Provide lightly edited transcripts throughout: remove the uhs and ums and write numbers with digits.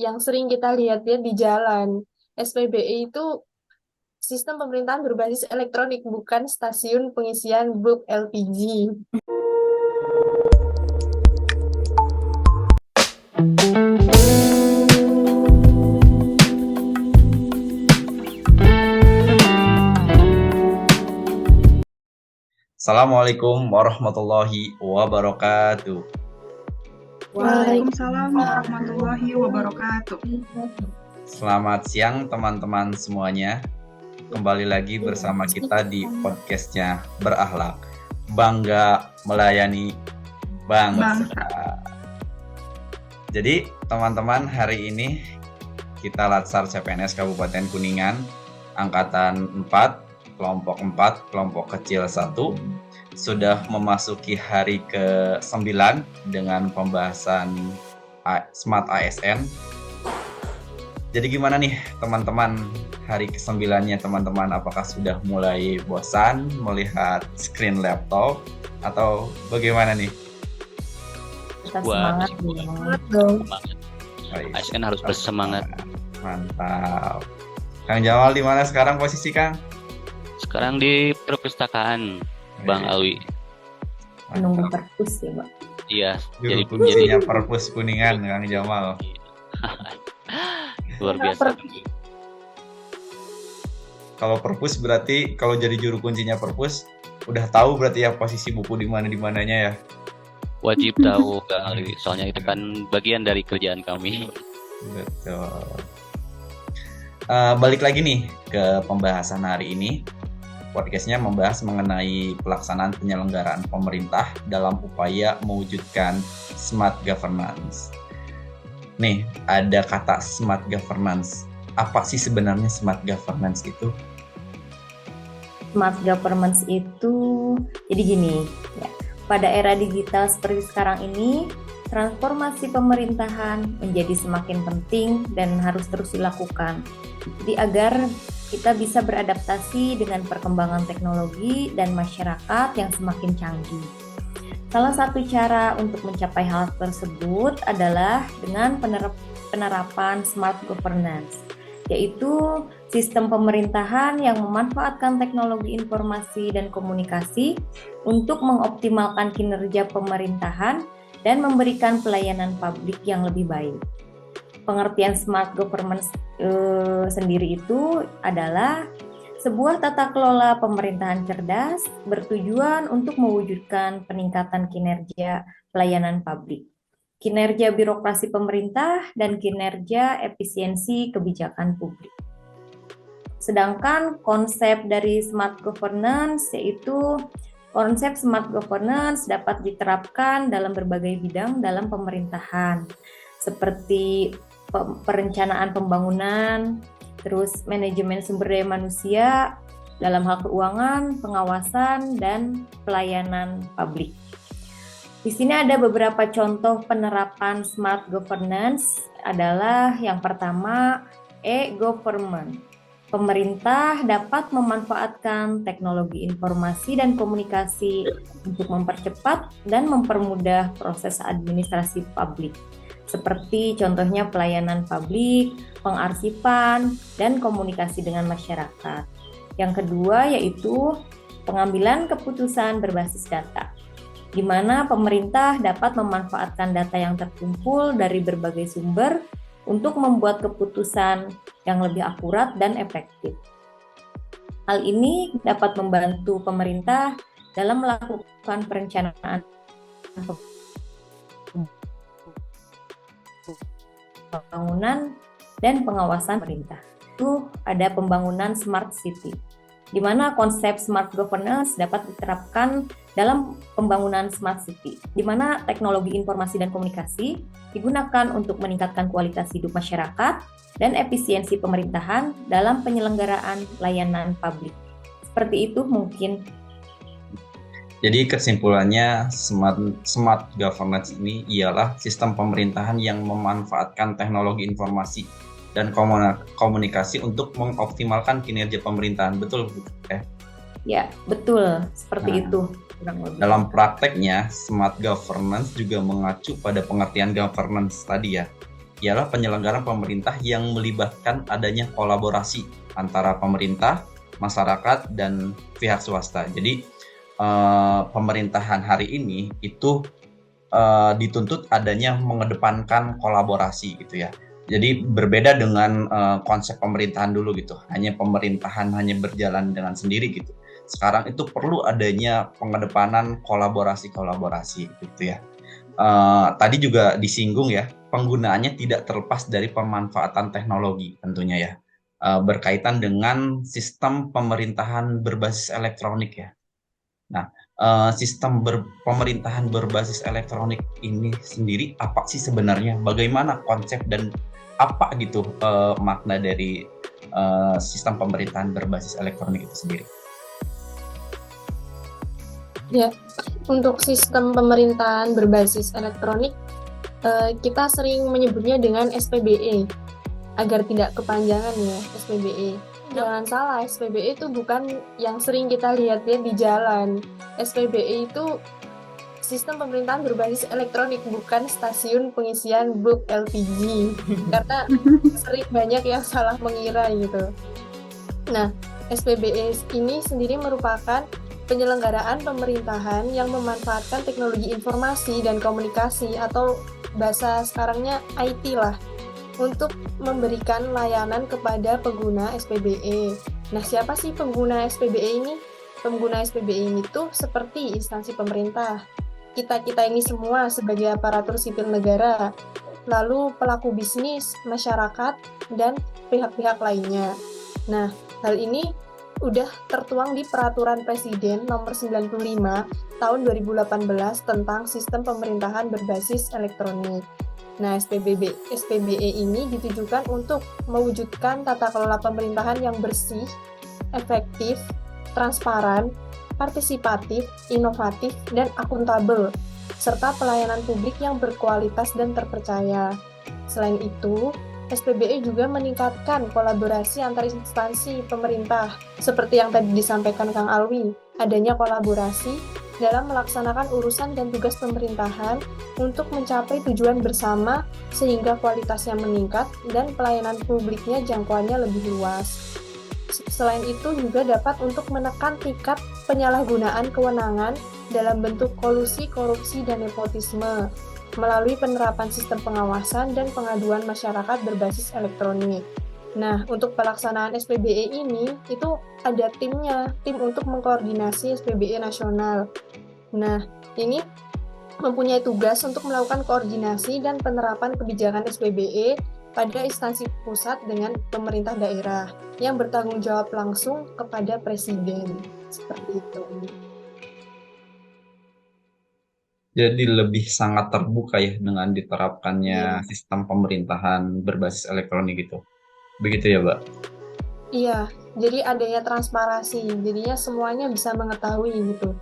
yang sering kita lihat-lihat di jalan. SPBI itu sistem pemerintahan berbasis elektronik, bukan stasiun pengisian blok LPG. Assalamualaikum warahmatullahi wabarakatuh. Waalaikumsalam warahmatullahi wabarakatuh. Selamat siang teman-teman semuanya. Kembali lagi bersama kita di podcastnya Berakhlak. Bangga melayani bangsa. Jadi teman-teman, hari ini kita Latsar CPNS Kabupaten Kuningan, Angkatan 4, kelompok 4, kelompok kecil 1, sudah memasuki hari ke-9 dengan pembahasan Smart ASN. Jadi gimana nih teman-teman, hari ke-9-nya teman-teman, apakah sudah mulai bosan melihat screen laptop atau bagaimana nih? Kita Wah, semangat Semangat dong. semangat. Baik. ASN harus bersemangat. Mantap. Kang Jamal di mana sekarang posisi Kang? Sekarang di perpustakaan Bang Alwi. menunggu Mantap. perpus ya, Mbak. Iya, Juru jadi kuncinya Perpus Kuningan Kang Jamal. luar biasa. Kalau Perpus berarti kalau jadi juru kuncinya Perpus udah tahu berarti ya posisi buku di mananya ya. Wajib tahu Bang Alwi, soalnya itu kan bagian dari kerjaan kami. Betul. Balik lagi nih ke pembahasan hari ini. Podcastnya membahas mengenai pelaksanaan penyelenggaraan pemerintah dalam upaya mewujudkan smart governance. Nih, ada kata smart governance. Apa sih sebenarnya smart governance itu? Smart governance itu jadi gini, ya. Pada era digital seperti sekarang ini, transformasi pemerintahan menjadi semakin penting dan harus terus dilakukan. Jadi agar kita bisa beradaptasi dengan perkembangan teknologi dan masyarakat yang semakin canggih. Salah satu cara untuk mencapai hal tersebut adalah dengan penerapan smart governance, yaitu sistem pemerintahan yang memanfaatkan teknologi informasi dan komunikasi untuk mengoptimalkan kinerja pemerintahan dan memberikan pelayanan publik yang lebih baik. Pengertian smart governance sendiri itu adalah sebuah tata kelola pemerintahan cerdas bertujuan untuk mewujudkan peningkatan kinerja pelayanan publik, kinerja birokrasi pemerintah, dan kinerja efisiensi kebijakan publik. Sedangkan konsep dari smart governance yaitu konsep smart governance dapat diterapkan dalam berbagai bidang dalam pemerintahan, seperti perencanaan pembangunan, terus manajemen sumber daya manusia, dalam hal keuangan, pengawasan, dan pelayanan publik. Di sini ada beberapa contoh penerapan smart governance adalah yang pertama, e-government. Pemerintah dapat memanfaatkan teknologi informasi dan komunikasi untuk mempercepat dan mempermudah proses administrasi publik, seperti contohnya pelayanan publik, pengarsipan, dan komunikasi dengan masyarakat. Yang kedua yaitu pengambilan keputusan berbasis data, di mana pemerintah dapat memanfaatkan data yang terkumpul dari berbagai sumber untuk membuat keputusan yang lebih akurat dan efektif. Hal ini dapat membantu pemerintah dalam melakukan perencanaan pembangunan dan pengawasan pemerintah. Itu ada pembangunan smart city, di mana konsep smart governance dapat diterapkan dalam pembangunan smart city, di mana teknologi informasi dan komunikasi digunakan untuk meningkatkan kualitas hidup masyarakat dan efisiensi pemerintahan dalam penyelenggaraan layanan publik. Seperti itu mungkin. Jadi kesimpulannya smart governance ini ialah sistem pemerintahan yang memanfaatkan teknologi informasi dan komunikasi untuk mengoptimalkan kinerja pemerintahan. Betul ya? Ya, betul. Seperti itu. Dalam prakteknya, smart governance juga mengacu pada pengertian governance tadi ya. ialah penyelenggaraan pemerintah yang melibatkan adanya kolaborasi antara pemerintah, masyarakat, dan pihak swasta. Jadi pemerintahan hari ini itu dituntut adanya mengedepankan kolaborasi gitu ya. Jadi berbeda dengan konsep pemerintahan dulu gitu. Hanya pemerintahan hanya berjalan dengan sendiri gitu. Sekarang itu perlu adanya pengedepanan kolaborasi-kolaborasi gitu ya. Tadi juga disinggung ya, penggunaannya tidak terlepas dari pemanfaatan teknologi tentunya ya. Berkaitan dengan sistem pemerintahan berbasis elektronik ya. Nah, sistem pemerintahan berbasis elektronik ini sendiri apa sih sebenarnya? Bagaimana konsep dan apa gitu makna dari sistem pemerintahan berbasis elektronik itu sendiri? Ya, untuk sistem pemerintahan berbasis elektronik, kita sering menyebutnya dengan SPBE, agar tidak kepanjangan ya, SPBE. Jangan salah, SPBE itu bukan yang sering kita lihat ya di jalan. SPBE itu sistem pemerintahan berbasis elektronik, bukan stasiun pengisian blok LPG. Karena sering banyak yang salah mengira gitu. Nah, SPBE ini sendiri merupakan penyelenggaraan pemerintahan yang memanfaatkan teknologi informasi dan komunikasi atau bahasa sekarangnya IT lah untuk memberikan layanan kepada pengguna SPBE. Nah, siapa sih pengguna SPBE ini? Pengguna SPBE ini tuh seperti instansi pemerintah. Kita ini semua sebagai aparatur sipil negara, lalu pelaku bisnis, masyarakat, dan pihak-pihak lainnya. Nah, hal ini udah tertuang di Peraturan Presiden Nomor 95 Tahun 2018 tentang Sistem Pemerintahan Berbasis Elektronik. Nah, SPBE ini ditujukan untuk mewujudkan tata kelola pemerintahan yang bersih, efektif, transparan, partisipatif, inovatif, dan akuntabel, serta pelayanan publik yang berkualitas dan terpercaya. Selain itu, SPBE juga meningkatkan kolaborasi antar instansi pemerintah, seperti yang tadi disampaikan Kang Alwi, adanya kolaborasi dalam melaksanakan urusan dan tugas pemerintahan untuk mencapai tujuan bersama sehingga kualitasnya meningkat dan pelayanan publiknya jangkauannya lebih luas. Selain itu juga dapat untuk menekan tingkat penyalahgunaan kewenangan dalam bentuk kolusi, korupsi, dan nepotisme melalui penerapan sistem pengawasan dan pengaduan masyarakat berbasis elektronik. Nah, untuk pelaksanaan SPBE ini, itu ada timnya, tim untuk mengkoordinasi SPBE nasional. Nah, ini mempunyai tugas untuk melakukan koordinasi dan penerapan kebijakan SPBE pada instansi pusat dengan pemerintah daerah yang bertanggung jawab langsung kepada Presiden. Seperti itu. Jadi lebih sangat terbuka ya dengan diterapkannya sistem pemerintahan berbasis elektronik itu. Begitu ya, Mbak? Iya, jadi adanya transparansi, jadinya semuanya bisa mengetahui gitu.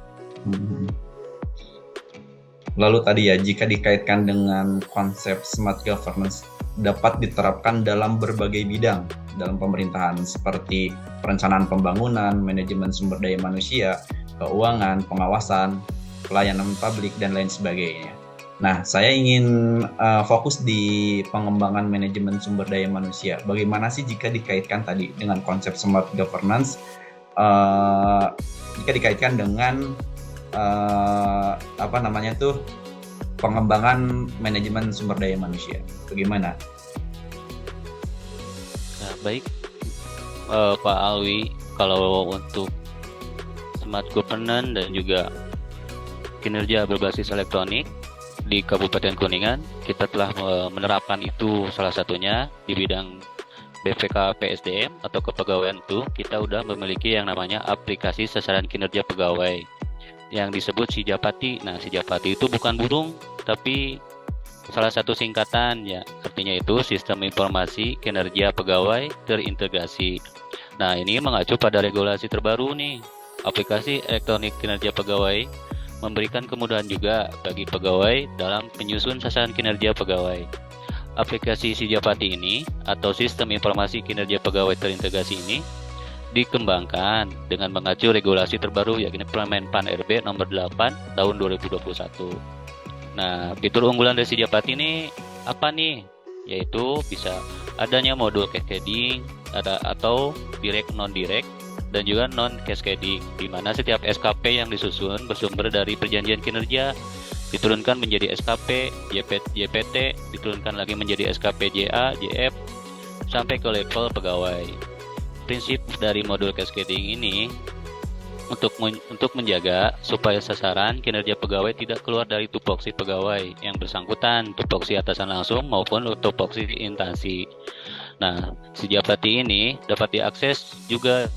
Lalu tadi ya, jika dikaitkan dengan konsep smart governance, dapat diterapkan dalam berbagai bidang dalam pemerintahan seperti perencanaan pembangunan, manajemen sumber daya manusia, keuangan, pengawasan, pelayanan publik, dan lain sebagainya. Nah, saya ingin fokus di pengembangan manajemen sumber daya manusia. Bagaimana sih jika dikaitkan tadi dengan konsep smart governance, jika dikaitkan dengan pengembangan manajemen sumber daya manusia? Bagaimana? Nah, baik, Pak Alwi, kalau untuk smart governance dan juga kinerja berbasis elektronik di Kabupaten Kuningan, kita telah menerapkan itu salah satunya di bidang BPK PSDM atau kepegawaian itu. Kita udah memiliki yang namanya aplikasi sasaran kinerja pegawai yang disebut Sijapati. Nah, Sijapati itu bukan burung, tapi salah satu singkatan ya. Artinya itu Sistem Informasi Kinerja Pegawai Terintegrasi. Nah, ini mengacu pada regulasi terbaru nih. Aplikasi elektronik kinerja pegawai memberikan kemudahan juga bagi pegawai dalam penyusun sasaran kinerja pegawai. Aplikasi Sijapati ini atau Sistem Informasi Kinerja Pegawai Terintegrasi ini dikembangkan dengan mengacu regulasi terbaru yakni Permen-PAN RB nomor 8 tahun 2021. Nah, fitur unggulan dari Sijapati ini apa nih? yaitu bisa adanya modul cascading atau direct non-direct dan juga non-cascading, di mana setiap SKP yang disusun bersumber dari perjanjian kinerja diturunkan menjadi SKP, JPT, diturunkan lagi menjadi SKP JA, JF, sampai ke level pegawai. Prinsip dari modul cascading ini untuk menjaga supaya sasaran kinerja pegawai tidak keluar dari tupoksi pegawai yang bersangkutan, tupoksi atasan langsung maupun tupoksi instansi. Nah, si Japati ini dapat diakses juga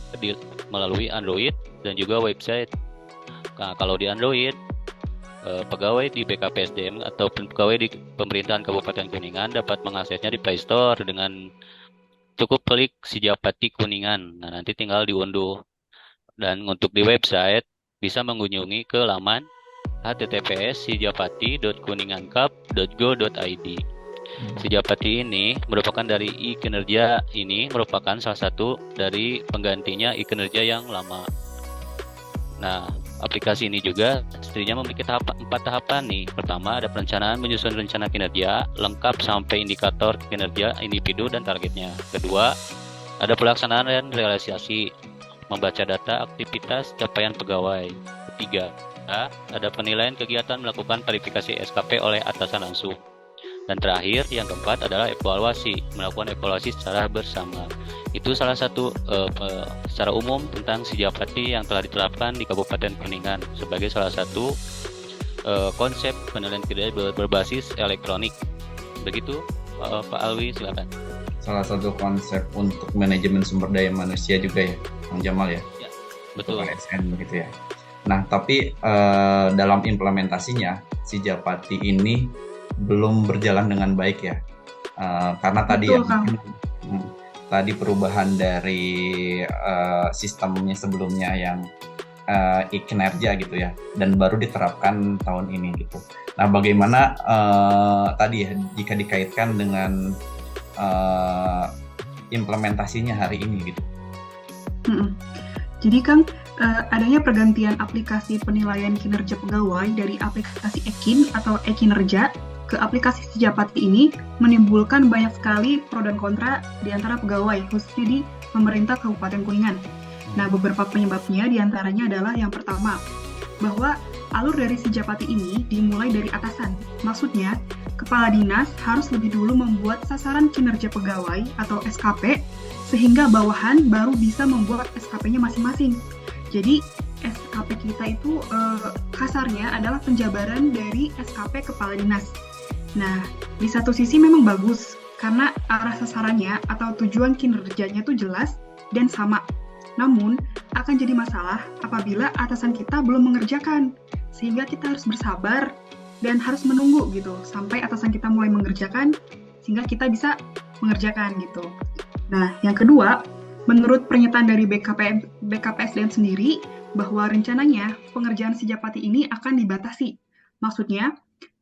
melalui Android dan juga website. Nah, kalau di Android, pegawai di BKPSDM atau pegawai di pemerintahan Kabupaten Kuningan dapat mengaksesnya di Play Store dengan cukup klik si Japati Kuningan. Nah, nanti tinggal diunduh. Dan untuk di website bisa mengunjungi ke laman https://sijapati.kuningankap.go.id. Sijapati ini merupakan dari e-kinerja, ini merupakan salah satu dari penggantinya e-kinerja yang lama. Nah, aplikasi ini juga setidaknya memiliki 4 tahapan nih. Pertama, ada perencanaan menyusun rencana kinerja lengkap sampai indikator kinerja individu dan targetnya. Kedua, ada pelaksanaan dan realisasi, membaca data aktivitas capaian pegawai. Ketiga, ada penilaian kegiatan melakukan verifikasi SKP oleh atasan langsung. Dan terakhir, yang keempat adalah evaluasi, melakukan evaluasi secara bersama. Itu salah satu secara umum tentang Sijapati yang telah diterapkan di Kabupaten Kuningan sebagai salah satu konsep penilaian kinerja berbasis elektronik. Begitu, Pak Alwi, silakan. Salah satu konsep untuk manajemen sumber daya manusia juga ya, Bang Jamal ya? Ya, betul. ASN begitu ya. Nah, tapi dalam implementasinya, Sijapati ini belum berjalan dengan baik ya. Karena tadi Betul, tadi perubahan dari sistemnya sebelumnya yang e-kinerja gitu ya, dan baru diterapkan tahun ini gitu. Nah, bagaimana tadi ya jika dikaitkan dengan implementasinya hari ini gitu? Jadi Kang, adanya pergantian aplikasi penilaian kinerja pegawai dari aplikasi Ekin atau e-kinerja ke aplikasi Sijapati ini menimbulkan banyak sekali pro dan kontra di antara pegawai, khususnya di pemerintah Kabupaten Kuningan. Nah, beberapa penyebabnya diantaranya adalah yang pertama, bahwa alur dari Sijapati ini dimulai dari atasan. Maksudnya, kepala dinas harus lebih dulu membuat sasaran kinerja pegawai atau SKP, sehingga bawahan baru bisa membuat SKP-nya masing-masing. Jadi, SKP kita itu kasarnya adalah penjabaran dari SKP kepala dinas. Nah, di satu sisi memang bagus, karena arah sasarannya atau tujuan kinerjanya itu jelas dan sama. Namun, akan jadi masalah apabila atasan kita belum mengerjakan, sehingga kita harus bersabar dan harus menunggu gitu, sampai atasan kita mulai mengerjakan, sehingga kita bisa mengerjakan gitu. Nah, yang kedua, menurut pernyataan dari BKPSDM sendiri, bahwa rencananya pengerjaan Sijapati ini akan dibatasi. Maksudnya,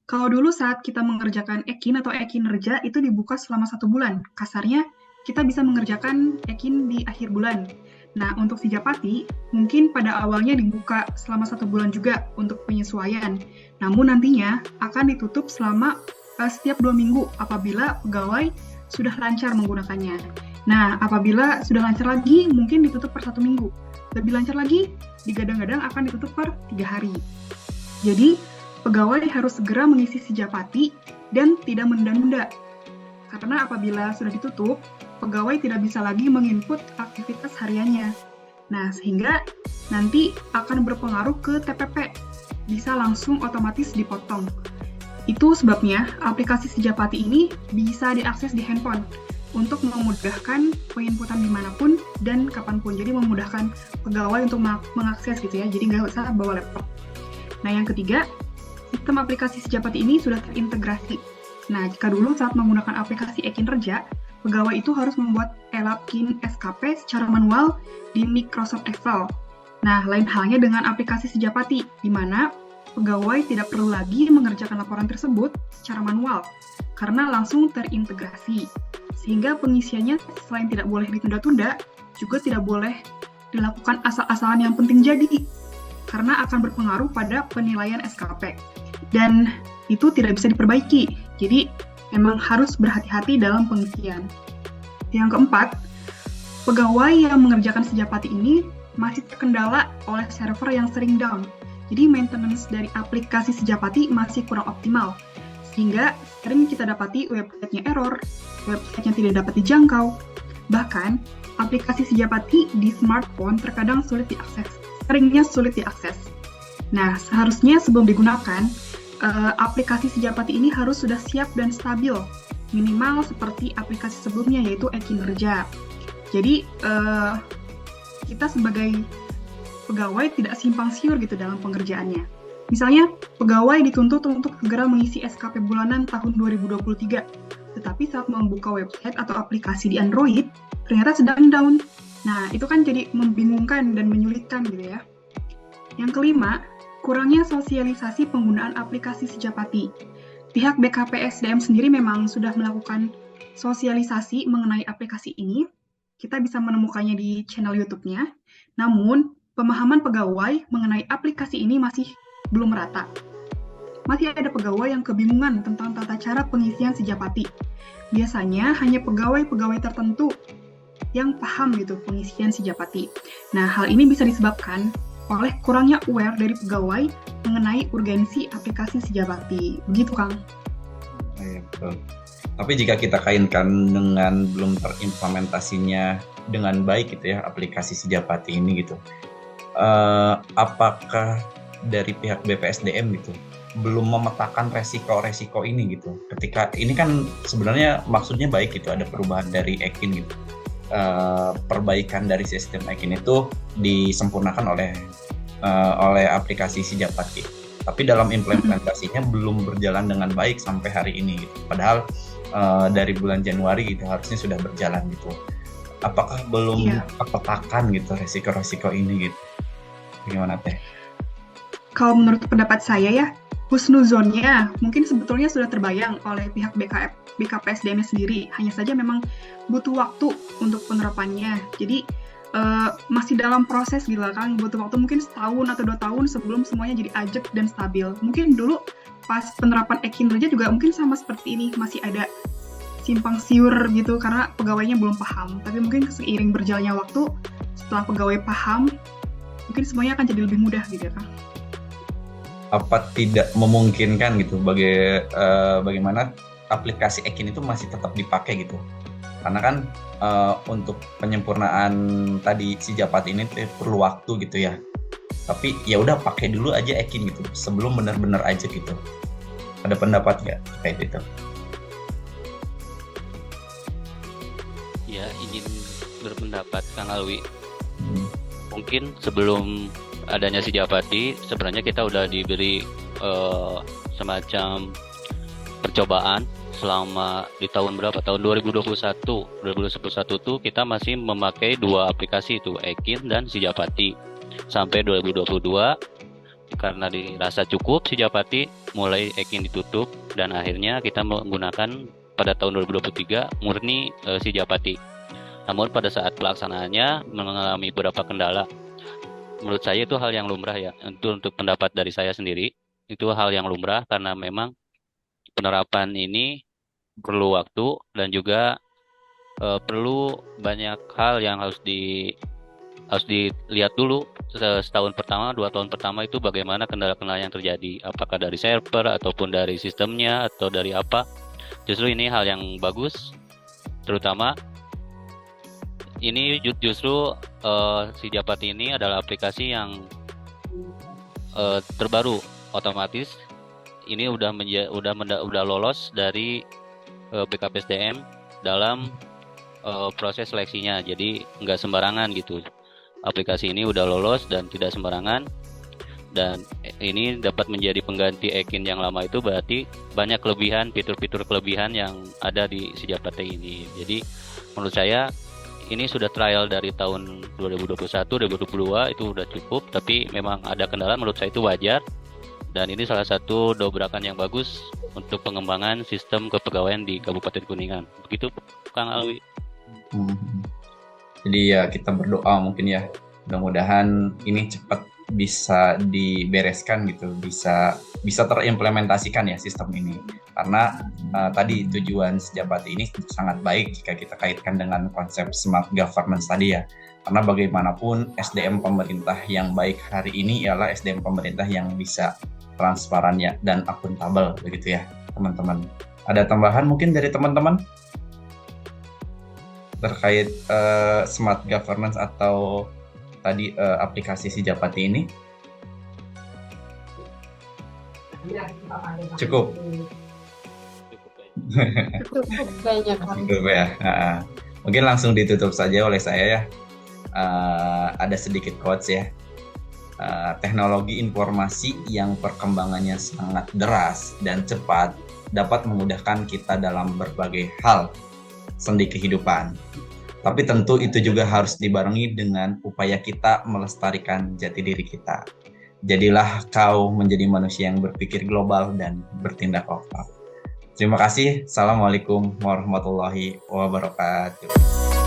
kalau dulu saat kita mengerjakan Ekin atau e-kinerja itu dibuka selama 1 bulan. Kasarnya, kita bisa mengerjakan Ekin di akhir bulan. Nah, untuk Sijapati, mungkin pada awalnya dibuka selama 1 bulan juga untuk penyesuaian. Namun nantinya akan ditutup selama setiap 2 minggu apabila pegawai sudah lancar menggunakannya. Nah, apabila sudah lancar lagi, mungkin ditutup per 1 minggu. Lebih lancar lagi, digadang-gadang akan ditutup per 3 hari. Jadi, pegawai harus segera mengisi Sijapati dan tidak menunda-nunda. Karena apabila sudah ditutup, pegawai tidak bisa lagi menginput aktivitas hariannya. Nah, sehingga nanti akan berpengaruh ke TPP, bisa langsung otomatis dipotong. Itu sebabnya aplikasi Sijapati ini bisa diakses di handphone untuk memudahkan penginputan dimanapun dan kapanpun. Jadi memudahkan pegawai untuk mengakses gitu ya, jadi nggak usah bawa laptop. Nah, yang ketiga, sistem aplikasi Sijapati ini sudah terintegrasi. Nah, jika dulu saat menggunakan aplikasi e-kinerja, pegawai itu harus membuat elapkin SKP secara manual di Microsoft Excel. Nah, lain halnya dengan aplikasi Sijapati, di mana pegawai tidak perlu lagi mengerjakan laporan tersebut secara manual, karena langsung terintegrasi. Sehingga pengisiannya selain tidak boleh ditunda-tunda, juga tidak boleh dilakukan asal-asalan yang penting jadi, karena akan berpengaruh pada penilaian SKP. Dan itu tidak bisa diperbaiki. Jadi, memang harus berhati-hati dalam pengisian. Yang keempat, pegawai yang mengerjakan Sejapati ini masih terkendala oleh server yang sering down. Jadi maintenance dari aplikasi Sejapati masih kurang optimal, sehingga sering kita dapati websitenya error, websitenya tidak dapat dijangkau. Bahkan, aplikasi Sejapati di smartphone terkadang seringnya sulit diakses. Nah, seharusnya sebelum digunakan, aplikasi Sejapati ini harus sudah siap dan stabil, minimal seperti aplikasi sebelumnya yaitu e-Kinerja. Jadi, kita sebagai pegawai tidak simpang siur gitu dalam pengerjaannya. Misalnya, pegawai dituntut untuk segera mengisi SKP bulanan tahun 2023, tetapi saat membuka website atau aplikasi di Android, ternyata sedang down. Nah, itu kan jadi membingungkan dan menyulitkan gitu ya. Yang kelima, kurangnya sosialisasi penggunaan aplikasi Sejapati. Pihak BKPSDM sendiri memang sudah melakukan sosialisasi mengenai aplikasi ini. Kita bisa menemukannya di channel YouTube-nya. Namun, pemahaman pegawai mengenai aplikasi ini masih belum merata. Masih ada pegawai yang kebingungan tentang tata cara pengisian Sejapati. Biasanya hanya pegawai-pegawai tertentu yang paham gitu pengisian Sejapati. Nah, hal ini bisa disebabkan oleh kurangnya aware dari pegawai mengenai urgensi aplikasi Sejapati. Begitu, Kang. Iya, betul. Tapi jika kita kaitkan dengan belum terimplementasinya dengan baik gitu ya aplikasi Sejapati ini gitu, apakah dari pihak BPSDM gitu belum memetakan resiko-resiko ini gitu? Ketika ini kan sebenarnya maksudnya baik gitu, ada perubahan dari Ekin gitu, perbaikan dari sistem Ekin itu disempurnakan oleh aplikasi Sejapati. Tapi dalam implementasinya belum berjalan dengan baik sampai hari ini gitu. Padahal dari bulan Januari gitu harusnya sudah berjalan gitu. Apakah belum terpetakan gitu resiko-resiko ini gitu? Bagaimana Teh? Kalau menurut pendapat saya ya, husnuzonnya mungkin sebetulnya sudah terbayang oleh pihak BKPSDM sendiri. Hanya saja memang butuh waktu untuk penerapannya. Jadi masih dalam proses gitu kan, butuh waktu mungkin setahun atau 2 tahun sebelum semuanya jadi ajak dan stabil. Mungkin dulu pas penerapan e-Kinerja juga mungkin sama seperti ini, masih ada simpang siur gitu karena pegawainya belum paham. Tapi mungkin seiring berjalannya waktu, setelah pegawai paham, mungkin semuanya akan jadi lebih mudah gitu ya, Kang. Apa tidak memungkinkan gitu bagaimana aplikasi Ekin itu masih tetap dipakai gitu? Karena kan untuk penyempurnaan tadi Sejapati ini perlu waktu gitu ya. Tapi ya udah pakai dulu aja Ekin gitu sebelum benar-benar aja gitu. Ada pendapat nggak terkait itu? Ya, izin berpendapat Kang Alwi. Mungkin sebelum adanya Sejapati, sebenarnya kita udah diberi semacam percobaan selama di tahun berapa? Tahun 2021. 2021 tuh kita masih memakai 2 aplikasi itu, Ekin dan Sejapati. Sampai 2022 karena dirasa cukup Sejapati, mulai Ekin ditutup dan akhirnya kita menggunakan pada tahun 2023 murni Sejapati. Namun pada saat pelaksanaannya mengalami beberapa kendala. Menurut saya itu hal yang lumrah ya. Itu untuk pendapat dari saya sendiri, itu hal yang lumrah karena memang penerapan ini perlu waktu dan juga perlu banyak hal yang harus dilihat dulu setahun pertama, 2 tahun pertama itu bagaimana kendala-kendala yang terjadi, apakah dari server ataupun dari sistemnya atau dari apa. Justru ini hal yang bagus, terutama ini justru Sejapati ini adalah aplikasi yang terbaru, otomatis ini udah lolos dari BKPSDM dalam proses seleksinya, jadi nggak sembarangan gitu. Aplikasi ini udah lolos dan tidak sembarangan, dan ini dapat menjadi pengganti Ekin yang lama itu, berarti banyak kelebihan, fitur-fitur kelebihan yang ada di Sejapati ini. Jadi menurut saya ini sudah trial dari tahun 2021, 2022 itu udah cukup, tapi memang ada kendala, menurut saya itu wajar. Dan ini salah satu dobrakan yang bagus untuk pengembangan sistem kepegawaian di Kabupaten Kuningan. Begitu, Kang Alwi. Jadi ya kita berdoa mungkin ya, mudah-mudahan ini cepat bisa dibereskan gitu, bisa terimplementasikan ya sistem ini. Karena tadi tujuan Sejapati ini sangat baik jika kita kaitkan dengan konsep smart governance tadi ya. Karena bagaimanapun SDM pemerintah yang baik hari ini ialah SDM pemerintah yang bisa transparan ya dan akuntabel begitu ya teman-teman. Ada tambahan mungkin dari teman-teman terkait smart governance atau tadi aplikasi Sejapati ini? Cukup. Cukup banyak. Cukup ya. Mungkin langsung ditutup saja oleh saya ya. Ada sedikit quotes ya. Teknologi informasi yang perkembangannya sangat deras dan cepat dapat memudahkan kita dalam berbagai hal sendi kehidupan. Tapi tentu itu juga harus dibarengi dengan upaya kita melestarikan jati diri kita. Jadilah kau menjadi manusia yang berpikir global dan bertindak lokal. Terima kasih. Assalamualaikum warahmatullahi wabarakatuh.